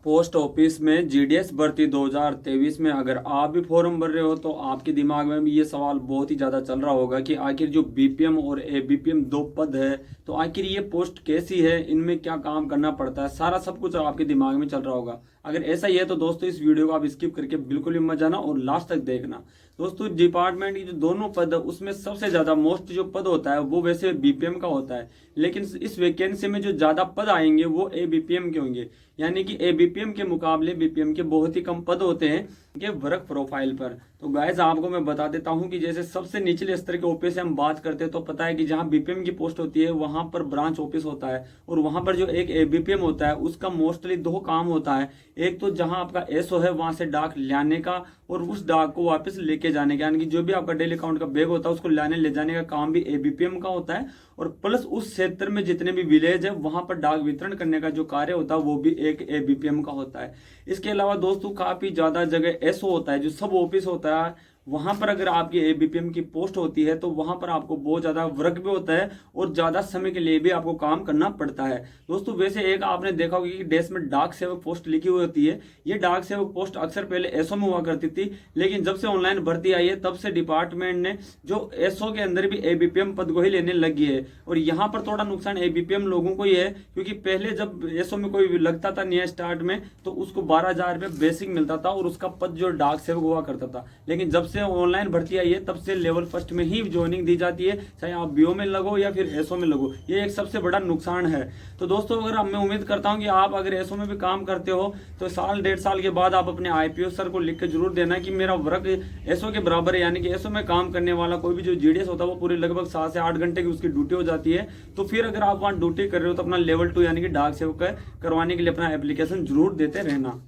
Post office में GDS भर्ती 2023 में अगर आप भी फॉर्म भर रहे हो तो आपके दिमाग में भी ये सवाल बहुत ही ज़्यादा चल रहा होगा कि आखिर जो बीपीएम और एबीपीएम दो पद है तो आखिर ये पोस्ट कैसी है, इनमें क्या काम करना पड़ता है, सारा सब कुछ आपके दिमाग में चल रहा होगा। अगर ऐसा ही है तो दोस्तों इस वीडियो को आप स्किप करके बिल्कुल भी मत जाना और लास्ट तक देखना। दोस्तों डिपार्टमेंट की जो दोनों पद है उसमें सबसे ज़्यादा मोस्ट जो पद होता है वो वैसे बीपीएम का होता है, लेकिन इस वैकेंसी में जो ज़्यादा पद आएंगे वो एबीपीएम के होंगे। यानी कि एबीपीएम के मुकाबले बीपीएम के बहुत ही कम पद होते हैं के वर्क प्रोफाइल पर। तो गाइस आपको मैं बता देता हूं कि जैसे सबसे निचले स्तर के ऑफिस से हम बात करते हैं तो पता है कि जहां बीपीएम की पोस्ट होती है वहां पर ब्रांच ऑफिस होता है और वहां पर जो एक एबीपीएम होता है उसका मोस्टली दो काम होता है। एक तो जहां आपका एसओ है वहां से डाक लाने का और उस डाक को वापस लेके जाने का, यानी कि जो भी आपका डेली अकाउंट का बैग होता है उसको लाने ले जाने का काम भी एबीपीएम का होता है। और प्लस उस क्षेत्र में जितने भी विलेज है वहां पर डाक वितरण करने का जो कार्य होता है वो भी एक एबीपीएम का होता है। इसके अलावा दोस्तों काफी ज्यादा जगह एसओ होता है जो सब ऑफिस होता है, वहां पर अगर आपकी एबीपीएम की पोस्ट होती है तो वहां पर आपको बहुत ज्यादा वर्क भी होता है और ज्यादा समय के लिए भी आपको काम करना पड़ता है। दोस्तों वैसे एक आपने देखा होगा कि देश में डाक सेवक पोस्ट लिखी हुई होती है। ये डाक सेवक पोस्ट अक्सर पहले एसओ में हुआ करती थी, लेकिन जब से ऑनलाइन भर्ती आई है तब से डिपार्टमेंट ने जो एसओ के अंदर भी एबीपीएम पद को ही लेने लगी है। और यहाँ पर थोड़ा नुकसान एबीपीएम लोगों को ही है, क्योंकि पहले जब एसओ में कोई लगता था नया स्टार्ट में तो उसको 12,000 रुपये बेसिक मिलता था और उसका पद जो डाक सेवक हुआ करता था। लेकिन जब से ऑनलाइन भर्ती आई है तब से लेवल फर्स्ट में ही ज्वाइनिंग दी जाती है, चाहे आप बीओ में लगो या फिर एसओ में लगो। ये एक सबसे बड़ा नुकसान है। तो दोस्तों अगर मैं उम्मीद करता हूं कि आप अगर एसओ में भी काम करते हो तो साल 1.5 साल के बाद आप अपने आईपीओ सर को लिख के जरूर देना कि मेरा वर्क एसओ के बराबर है। यानी कि एसओ में काम करने वाला कोई भी जो जीडीएस होता है वो पूरे लगभग 7 से 8 घंटे की उसकी ड्यूटी हो जाती है। तो फिर अगर आप वहां ड्यूटी कर रहे हो तो अपना लेवल 2 यानी कि डाक सेवक करवाने के लिए अपना एप्लीकेशन जरूर देते रहना।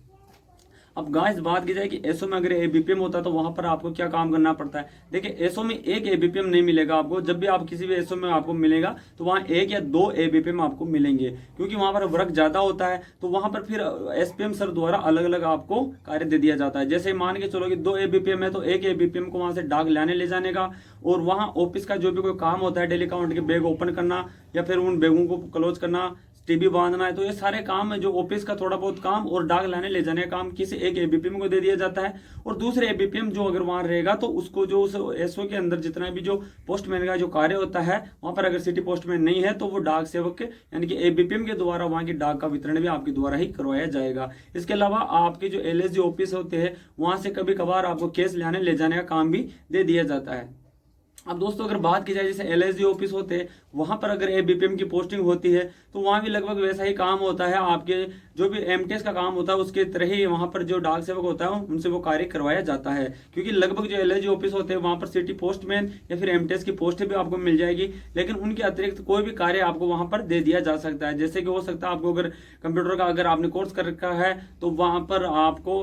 अब गाइस बात की जाए कि एसओ में अगर एबीपीएम होता है तो वहां पर आपको क्या काम करना पड़ता है। देखिए एसओ में एक एबीपीएम नहीं मिलेगा आपको, जब भी आप किसी भी एसओ में आपको मिलेगा तो वहां एक या दो एबीपीएम आपको मिलेंगे, क्योंकि वहां पर वर्क ज्यादा होता है। तो वहां पर फिर एसपीएम सर द्वारा अलग अलग आपको कार्य दे दिया जाता है। जैसे मान के चलो कि 2 एबीपीएम है तो एक एबीपीएम को वहां से डाक लाने ले जाने का और वहां ऑफिस का जो भी कोई काम होता है डेली अकाउंट के बैग ओपन करना या फिर उन बैगों को क्लोज करना, टीबी बांधना है, तो ये सारे काम है जो ऑफिस का थोड़ा बहुत काम और डाक लाने ले जाने का काम किसी एक एबीपीएम को दे दिया जाता है। और दूसरे एबीपीएम जो अगर वहां रहेगा तो उसको जो उस एसओ के अंदर जितना भी जो पोस्टमैन का जो कार्य होता है वहां पर अगर सिटी पोस्टमैन नहीं है तो वो डाक सेवक यानी कि एबीपीएम के द्वारा वहां की डाक का वितरण भी आपके द्वारा ही करवाया जाएगा। इसके अलावा आपके जो एलएसजी ऑफिस होते हैं वहां से कभी कभार आपको केस लाने ले जाने का काम भी दे दिया जाता है। अब दोस्तों अगर बात की जाए जैसे एलएसडी ऑफिस होते हैं वहां पर अगर एबीपीएम की पोस्टिंग होती है तो वहां भी लगभग वैसा ही काम होता है। आपके जो भी एमटीएस का काम होता है उसके तरह ही वहां पर जो डाक सेवक होता है उनसे वो कार्य करवाया जाता है, क्योंकि लगभग जो एलएसडी ऑफिस होते हैं वहां पर सिटी पोस्टमैन या फिर एमटीएस की पोस्ट भी आपको मिल जाएगी, लेकिन उनके अतिरिक्त कोई भी कार्य आपको वहां पर दे दिया जा सकता है। जैसे कि हो सकता है आपको अगर कंप्यूटर का अगर आपने कोर्स कर रखा है तो वहां पर आपको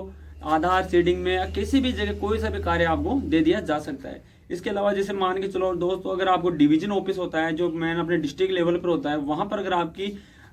आधार सीडिंग में या किसी भी जगह कोई सा भी कार्य आपको दे दिया जा सकता है। इसके अलावा जैसे मान के चलो दोस्तों अगर आपको डिवीजन ऑफिस होता है जो मैन अपने डिस्ट्रिक्ट लेवल पर होता है वहां पर अगर आपकी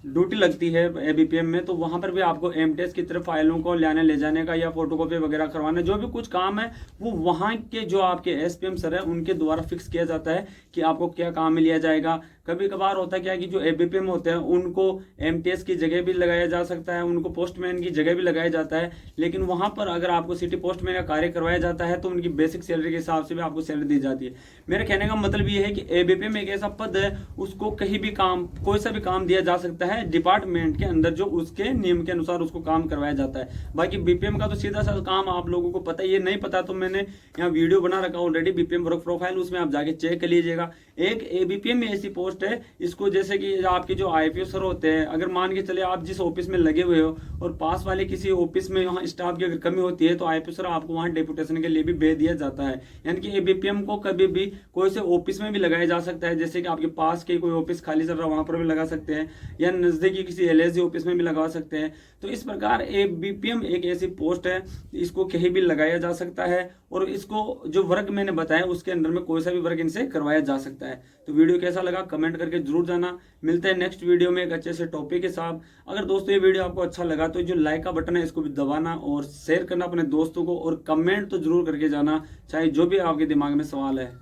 ड्यूटी लगती है एबीपीएम में तो वहां पर भी आपको एमटीएस की तरफ फाइलों को लाने ले जाने का या फोटोकॉपी वगैरह करवाने जो भी कुछ काम है वो वहां के जो आपके एसपीएम सर है उनके द्वारा फिक्स किया जाता है कि आपको क्या काम में लिया जाएगा। कभी कभार होता है क्या कि जो एबीपीएम होते हैं उनको एमटीएस की जगह भी लगाया जा सकता है, उनको पोस्टमैन की जगह भी लगाया जाता है, लेकिन वहां पर अगर आपको सिटी पोस्टमैन का कार्य करवाया जाता है तो उनकी बेसिक सैलरी के हिसाब से भी आपको सैलरी दी जाती है। मेरे कहने का मतलब ये है कि एबीपीएम एक ऐसा पद है उसको कहीं भी काम कोई सा भी काम दिया जा सकता है डिपार्टमेंट के अंदर जो उसके नियम के अनुसार उसको काम करवाया जाता है। बाकी बीपीएम का तो सीधा सा काम आप लोगों को पता, ये नहीं पता तो मैंने यहाँ वीडियो बना रखा ऑलरेडी बीपीएम वर्क प्रोफाइल, उसमें आप जाके चेक कर लीजिएगा। एक एबीपीएम में ऐसी पोस्ट है इसको जैसे कि आपके जो आईपीओ सर होते हैं अगर मान के चले आप जिस ऑफिस में लगे हुए हो और पास वाले किसी ऑफिस में वहाँ स्टाफ की अगर कमी होती है तो आईपीओ सर आपको वहाँ डेपुटेशन के लिए भी भेज दिया जाता है। यानी कि एबीपीएम को कभी भी कोई से ऑफिस में भी लगाया जा सकता है, जैसे कि आपके पास के कोई ऑफिस खाली चल रहा है वहां पर भी लगा सकते हैं या नजदीकी किसी एलएसडी ऑफिस में भी लगा सकते हैं। तो इस प्रकार एबीपीएम एक ऐसी पोस्ट है इसको कहीं भी लगाया जा सकता है और इसको जो वर्क मैंने बताया उसके अंदर में कोई सा भी वर्क इनसे करवाया जा सकता है। तो वीडियो कैसा लगा कमेंट करके जरूर जाना। मिलते हैं नेक्स्ट वीडियो में एक अच्छे से टॉपिक के साथ। अगर दोस्तों ये वीडियो आपको अच्छा लगा तो जो लाइक का बटन है इसको भी दबाना और शेयर करना अपने दोस्तों को और कमेंट तो जरूर करके जाना चाहे जो भी आपके दिमाग में सवाल है।